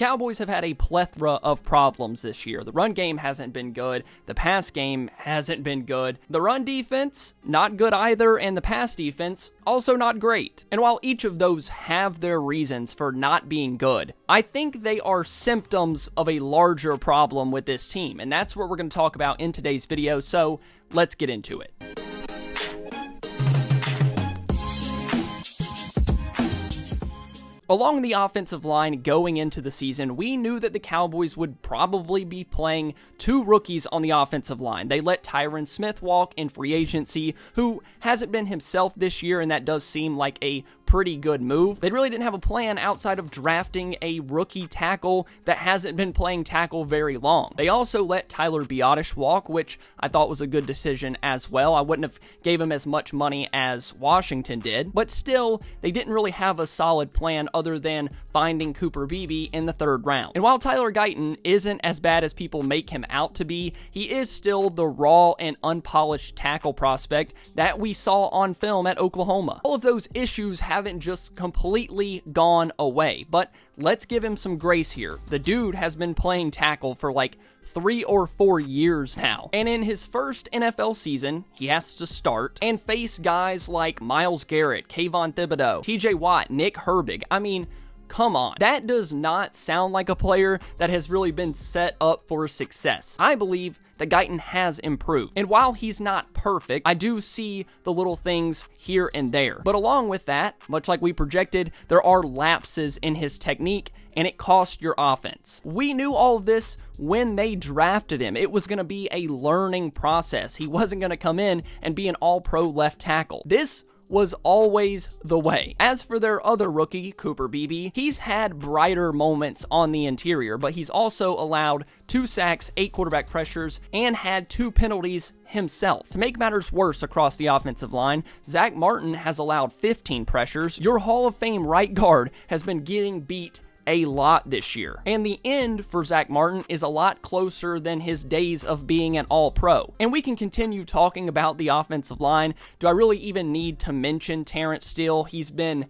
Cowboys have had a plethora of problems this year. The run game hasn't been good. The pass game hasn't been good. The run defense, not good either, and the pass defense, also not great. And while each of those have their reasons for not being good, I think they are symptoms of a larger problem with this team, and that's what we're going to talk about in today's video, so let's get into it. Along the offensive line going into the season, we knew that the Cowboys would probably be playing two rookies on the offensive line. They let Tyron Smith walk in free agency, who hasn't been himself this year, and that does seem like a pretty good move. They really didn't have a plan outside of drafting a rookie tackle that hasn't been playing tackle very long. They also let Tyler BETUS walk, which I thought was a good decision as well. I wouldn't have gave him as much money as Washington did, but still, they didn't really have a solid plan other than finding Cooper Beebe in the third round. And while Tyler Guyton isn't as bad as people make him out to be, he is still the raw and unpolished tackle prospect that we saw on film at Oklahoma. All of those issues haven't just completely gone away, but let's give him some grace here. The dude has been playing tackle for like 3 or 4 years now. And in his first NFL season, he has to start and face guys like Myles Garrett, Kayvon Thibodeau, TJ Watt, Nick Herbig. I mean, come on. That does not sound like a player that has really been set up for success. I believe that Guyton has improved. And while he's not perfect, I do see the little things here and there. But along with that, much like we projected, there are lapses in his technique, and it cost your offense. We knew all of this when they drafted him. It was going to be a learning process. He wasn't going to come in and be an all-pro left tackle. This was always the way. As for their other rookie, Cooper Beebe, he's had brighter moments on the interior, but he's also allowed 2 sacks, 8 quarterback pressures, and had 2 penalties himself. To make matters worse across the offensive line, Zach Martin has allowed 15 pressures. Your Hall of Fame right guard has been getting beat a lot this year. And the end for Zach Martin is a lot closer than his days of being an all-pro. And we can continue talking about the offensive line. Do I really even need to mention Terrence Steele? He's been,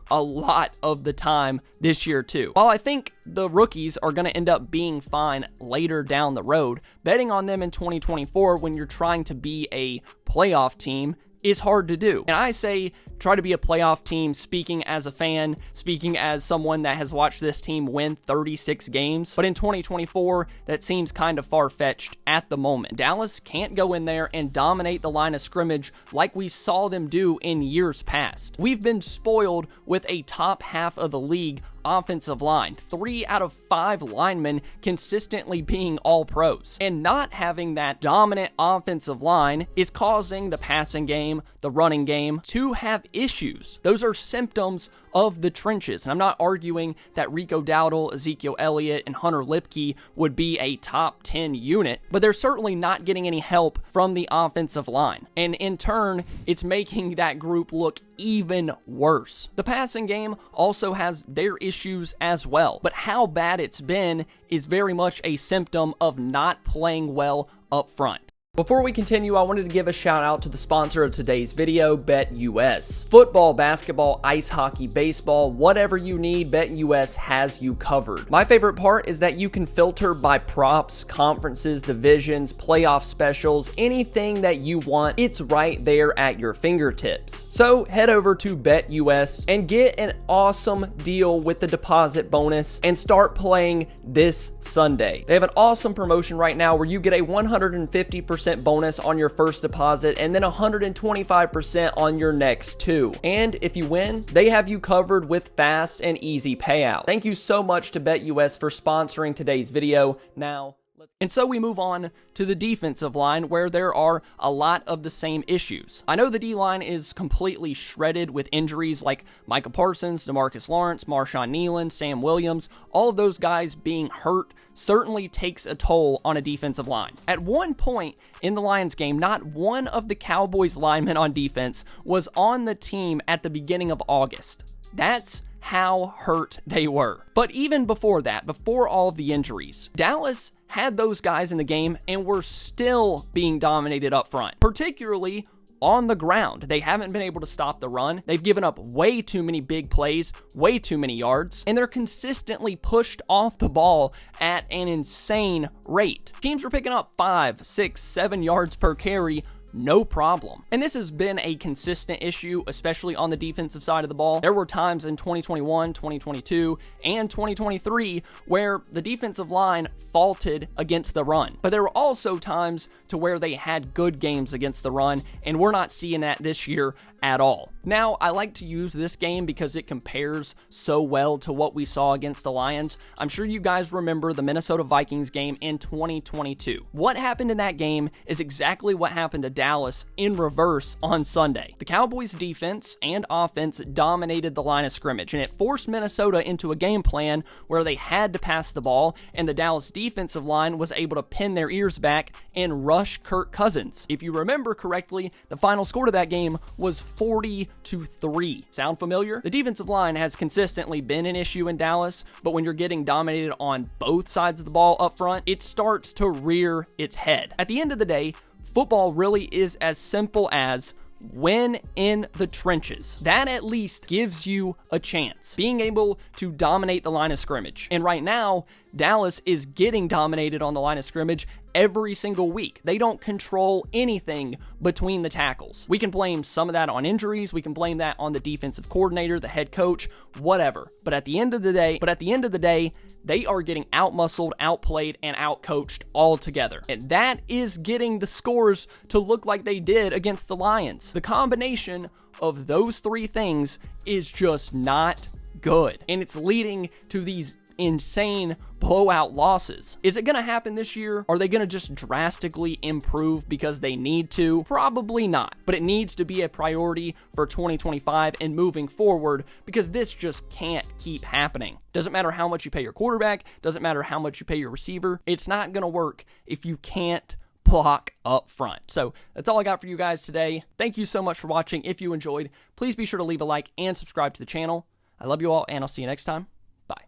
a lot of the time this year too. While I think the rookies are going to end up being fine later down the road, betting on them in 2024 when you're trying to be a playoff team is hard to do. And I say try to be a playoff team, speaking as a fan, speaking as someone that has watched this team win 36 games. But in 2024, that seems kind of far-fetched at the moment. Dallas can't go in there and dominate the line of scrimmage like we saw them do in years past. We've been spoiled with a top half of the league offensive line, 3 out of 5 linemen consistently being all pros. And not having that dominant offensive line is causing the passing game, the running game to have issues. Those are symptoms of the trenches. And I'm not arguing that Rico Dowdle, Ezekiel Elliott, and Hunter Lipke would be a top 10 unit, but they're certainly not getting any help from the offensive line. And in turn, it's making that group look even worse. The passing game also has their issues as well, but how bad it's been is very much a symptom of not playing well up front. Before we continue, I wanted to give a shout out to the sponsor of today's video, BETUS. Football, basketball, ice hockey, baseball, whatever you need, BETUS has you covered. My favorite part is that you can filter by props, conferences, divisions, playoff specials, anything that you want. It's right there at your fingertips. So head over to BETUS and get an awesome deal with the deposit bonus and start playing this Sunday. They have an awesome promotion right now where you get a 150% bonus on your first deposit and then 125% on your next 2. And if you win, they have you covered with fast and easy payout. Thank you so much to BETUS for sponsoring today's video. And so we move on to the defensive line, where there are a lot of the same issues. I know the D-line is completely shredded with injuries like Micah Parsons, DeMarcus Lawrence, Marshawn Kneeland, Sam Williams. All of those guys being hurt certainly takes a toll on a defensive line. At one point in the Lions game, not one of the Cowboys linemen on defense was on the team at the beginning of August. That's how hurt they were. But even before that, before all of the injuries, Dallas had those guys in the game and were still being dominated up front, particularly on the ground. They haven't been able to stop the run. They've given up way too many big plays, way too many yards, and they're consistently pushed off the ball at an insane rate. Teams were picking up 5, 6, 7 yards per carry, no problem. And this has been a consistent issue, especially on the defensive side of the ball. There were times in 2021, 2022, and 2023 where the defensive line faulted against the run. But there were also times to where they had good games against the run, and we're not seeing that this year at all. Now, I like to use this game because it compares so well to what we saw against the Lions. I'm sure you guys remember the Minnesota Vikings game in 2022. What happened in that game is exactly what happened to Dallas in reverse on Sunday. The Cowboys defense and offense dominated the line of scrimmage, and it forced Minnesota into a game plan where they had to pass the ball, and the Dallas defensive line was able to pin their ears back and rush Kirk Cousins. If you remember correctly, the final score to that game was 40-3. Sound familiar? The defensive line has consistently been an issue in Dallas, but when you're getting dominated on both sides of the ball up front, it starts to rear its head. At the end of the day, football really is as simple as win in the trenches. That at least gives you a chance, being able to dominate the line of scrimmage. And right now, Dallas is getting dominated on the line of scrimmage every single week. They don't control anything between the tackles. We can blame some of that on injuries. We can blame that on the defensive coordinator, the head coach, whatever. But at the end of the day, they are getting outmuscled, outplayed, and outcoached altogether. And that is getting the scores to look like they did against the Lions. The combination of those three things is just not good. And it's leading to these insane blowout losses. Is it going to happen this year? Are they going to just drastically improve because they need to? Probably not, but it needs to be a priority for 2025 and moving forward because this just can't keep happening. Doesn't matter how much you pay your quarterback, doesn't matter how much you pay your receiver. It's not going to work if you can't block up front. So that's all I got for you guys today. Thank you so much for watching. If you enjoyed, please be sure to leave a like and subscribe to the channel. I love you all, and I'll see you next time.